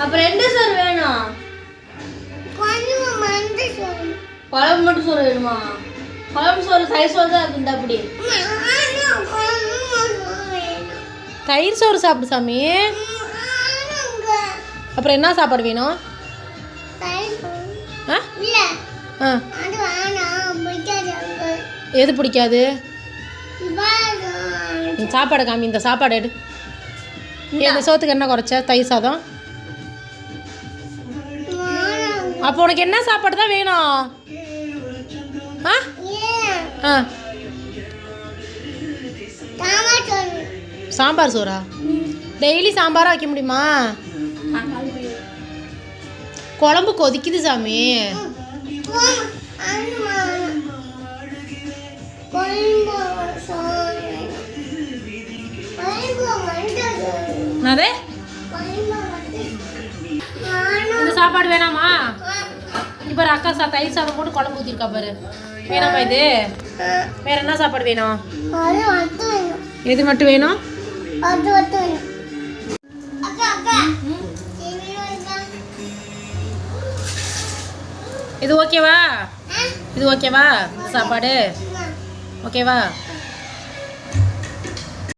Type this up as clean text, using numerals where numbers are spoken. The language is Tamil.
அப்புறம் என்ன சோறு வேணும்? குழம்பு மட்டும் சோறு வேணுமா? குழம்பு சோறு தயிர் சோறு தான் இருக்கு. அப்படி தயிர் சோறு சாப்பிடு சாமி. அப்புறம் என்ன சாப்பாடு வேணும்? எது பிடிக்காது? சாப்பாடு காமி. இந்த சாப்பாடு எடு. இந்த சோத்துக்கு என்ன குறைச்ச? தயிர் சாதம். அப்போ உனக்கு என்ன சாப்பாடு தான் வேணும்? சாம்பார் சோறா? டெய்லி சாம்பாரா வைக்க முடியுமா? குழம்பு கொதிக்குது சாமி. அதே இந்த சாப்பாடு வேணாமா? இப்போ அக்கா தயிர் சாதம் போட்டு குழம்பு ஊற்றிருக்கா பாரு. வேணாமா இது? வேற என்ன சாப்பாடு வேணும்? எது மட்டும் வேணும்? இது ஓகேவா? இது ஓகேவா சாப்பாடு? ஓகேவா?